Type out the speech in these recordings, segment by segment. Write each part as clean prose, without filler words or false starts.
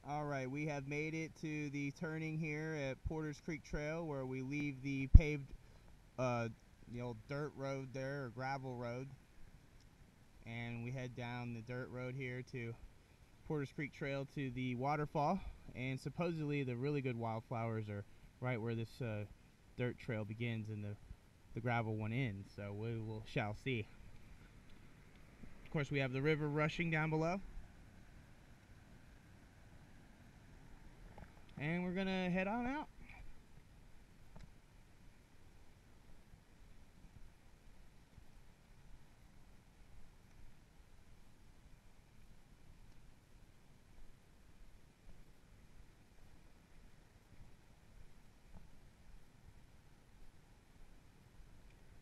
Alright, we have made it to the turning here at Porter's Creek Trail where we leave the paved the old dirt road there, or gravel road, and we head down the dirt road here to Porter's Creek Trail to the waterfall. And supposedly the really good wildflowers are right where this dirt trail begins and the gravel one ends, so we shall see. Of course, we have the river rushing down below, and we're gonna head on out.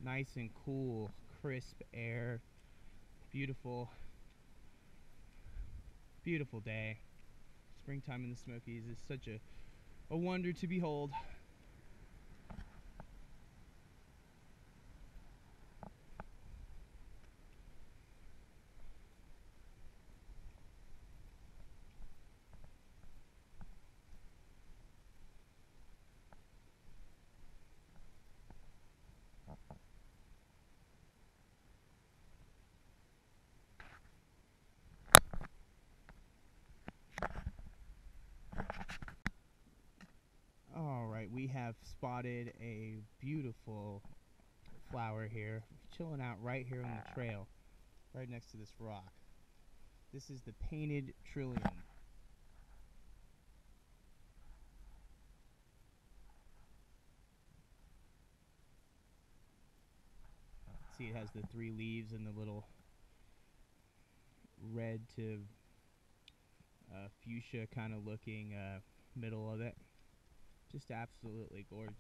Nice and cool, crisp air, beautiful, beautiful day. Springtime in the Smokies is such a wonder to behold. Alright, we have spotted a beautiful flower here, chilling out right here on the trail, right next to this rock. This is the painted trillium. See, it has the 3 leaves and the little red to fuchsia kind of looking middle of it. Just absolutely gorgeous.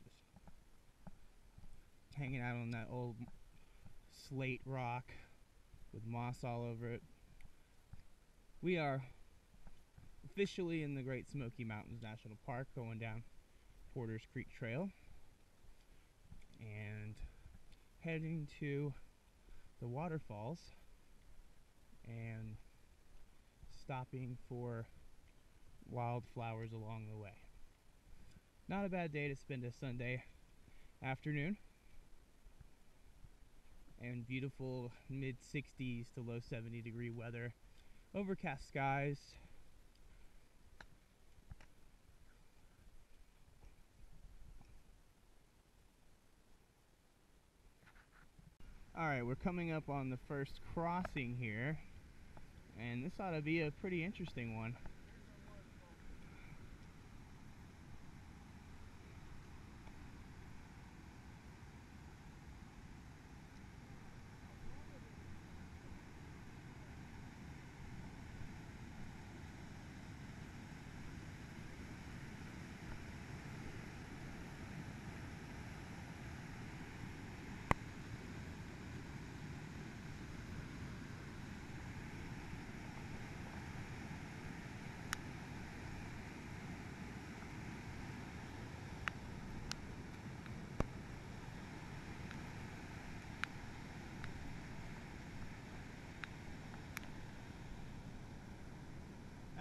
Hanging out on that old slate rock with moss all over it. We are officially in the Great Smoky Mountains National Park, going down Porter's Creek Trail and heading to the waterfalls and stopping for wildflowers along the way. Not a bad day to spend a Sunday afternoon, and beautiful mid-60s to low 70-degree weather, overcast skies. Alright, we're coming up on the first crossing here, and this ought to be a pretty interesting one.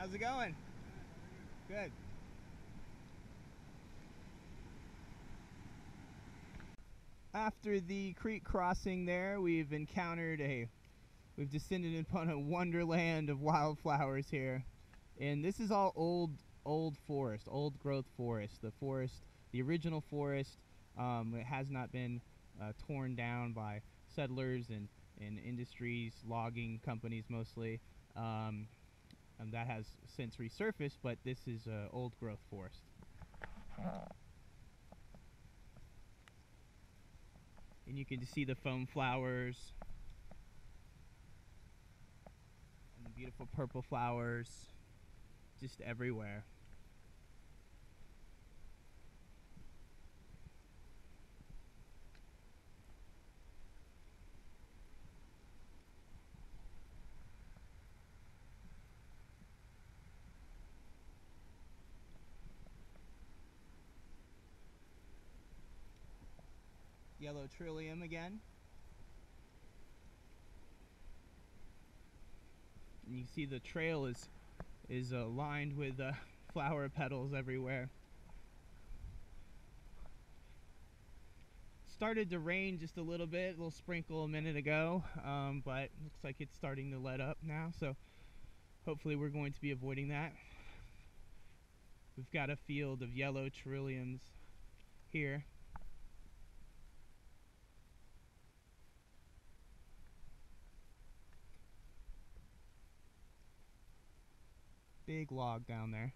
How's it going? Good. After the creek crossing there, we've descended upon a wonderland of wildflowers here. And this is all old forest, old growth forest. The original forest, it has not been torn down by settlers and industries, logging companies mostly. And that has since resurfaced, but this is old growth forest. And you can see the foam flowers and the beautiful purple flowers just everywhere. Yellow trillium again. And you see the trail is is lined with flower petals everywhere. Started to rain just a little bit, a little sprinkle a minute ago, but looks like it's starting to let up now, so hopefully we're going to be avoiding that. We've got a field of yellow trilliums here. Big log down there.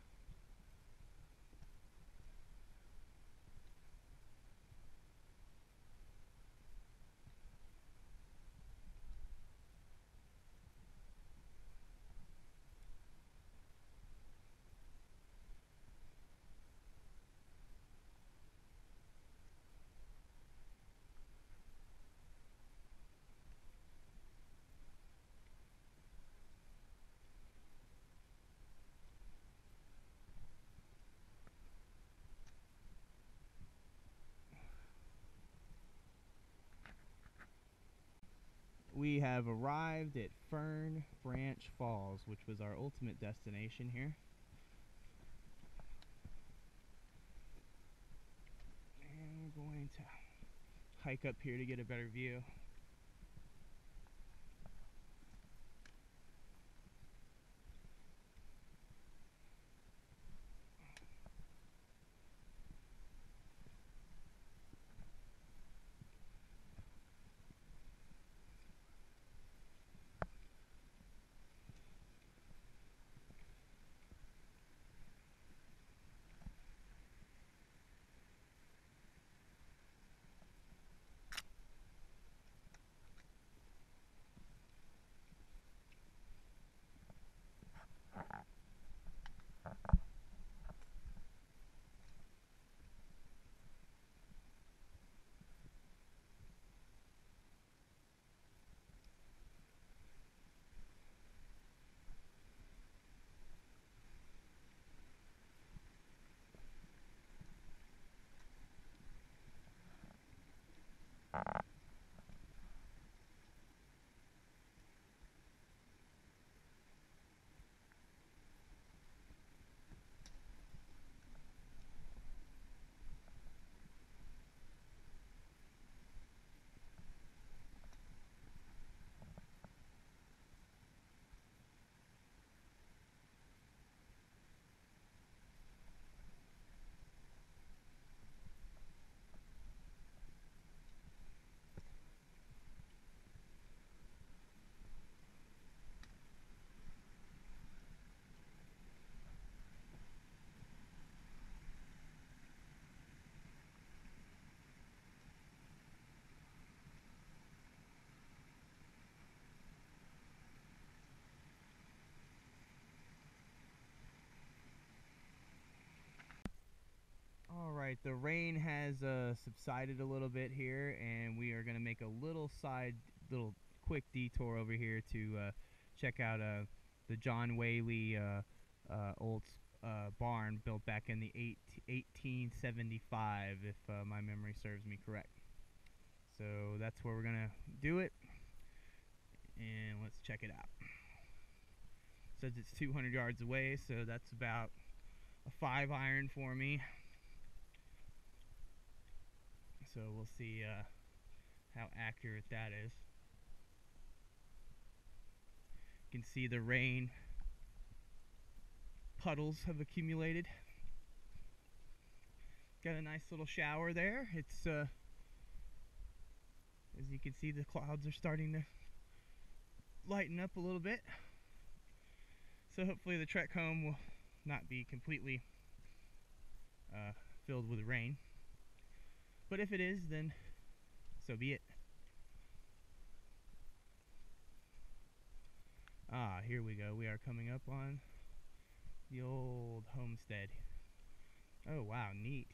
We have arrived at Fern Branch Falls, which was our ultimate destination here. And we're going to hike up here to get a better view. Alright, the rain has subsided a little bit here, and we are going to make a little quick detour over here to check out the John Whaley old barn built back in the 1875, if my memory serves me correct. So that's where we're going to do it, and let's check it out. It says it's 200 yards away, so that's about a 5-iron for me. So we'll see how accurate that is. You can see the rain puddles have accumulated. Got a nice little shower there. It's as you can see, the clouds are starting to lighten up a little bit. So hopefully the trek home will not be completely filled with rain. But if it is, then so be it. Ah, here we go. We are coming up on the old homestead. Oh, wow, neat.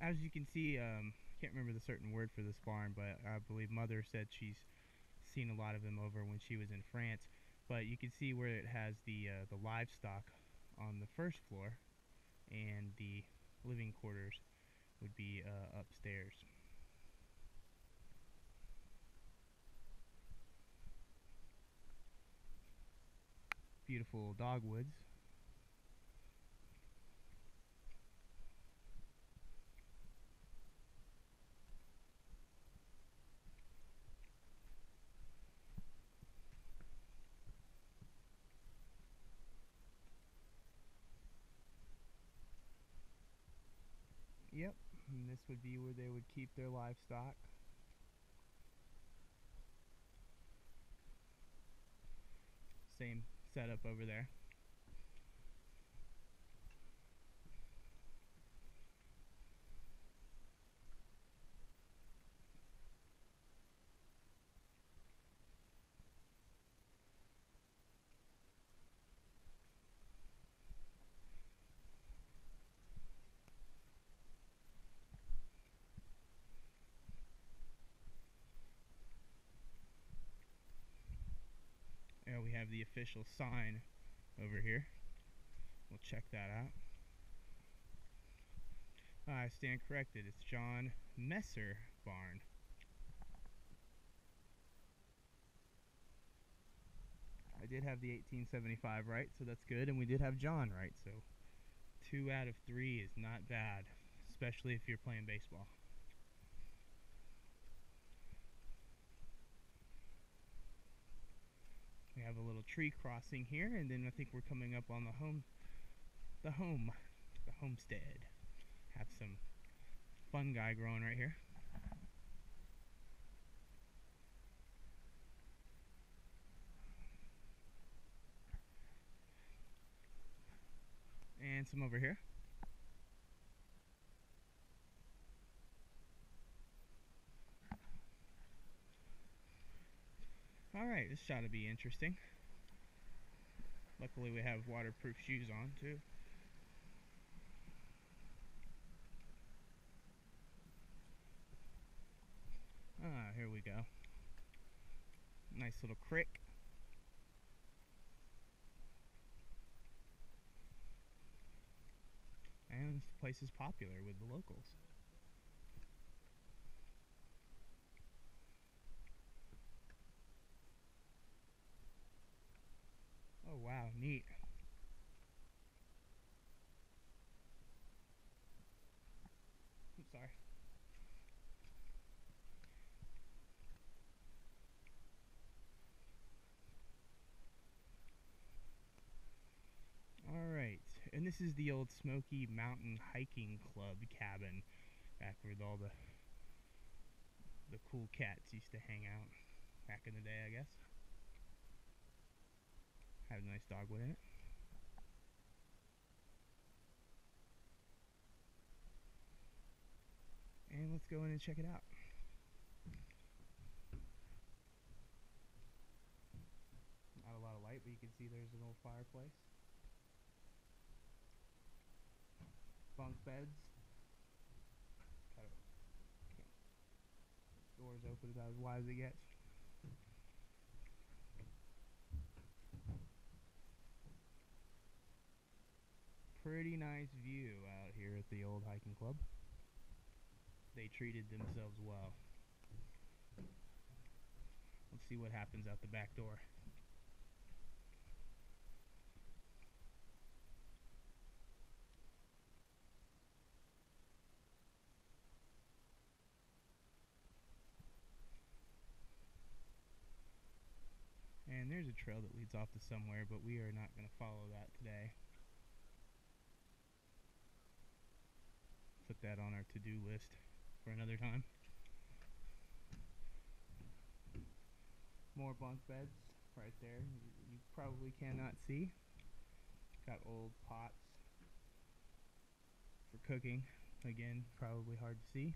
as you can see, can't remember the certain word for this barn, but I believe Mother said she's seen a lot of them over when she was in France. But you can see where it has the livestock on the first floor, and the living quarters would be upstairs. Beautiful dogwoods. Yep, and this would be where they would keep their livestock. Same setup over there. There we have the official sign over here. We'll check that out. I stand corrected. It's John Messer Barn. I did have the 1875 right, so that's good, and we did have John right, so 2 out of 3 is not bad, especially if you're playing baseball. We have a little tree crossing here, and then I think we're coming up on the homestead. Have some fungi growing right here. And some over here. Alright, this ought to be interesting. Luckily we have waterproof shoes on too. Here we go. Nice little creek. And this place is popular with the locals. Oh wow, neat. I'm sorry. Alright, and this is the old Smoky Mountain Hiking Club cabin, back where all the cool cats used to hang out back in the day, I guess. Had a nice dogwood in it. And let's go in and check it out. Not a lot of light, but you can see there's an old fireplace. Bunk beds. Doors open about as wide as it gets. Pretty nice view out here at the old hiking club. They treated themselves well. Let's see what happens out the back door. And there's a trail that leads off to somewhere, but we are not going to follow that today. Put that on our to-do list for another time. More bunk beds right there. You probably cannot see. Got old pots for cooking. Again, probably hard to see.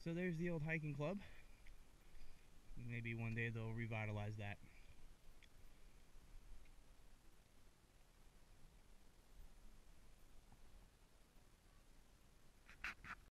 So there's the old hiking club. Maybe one day they'll revitalize that.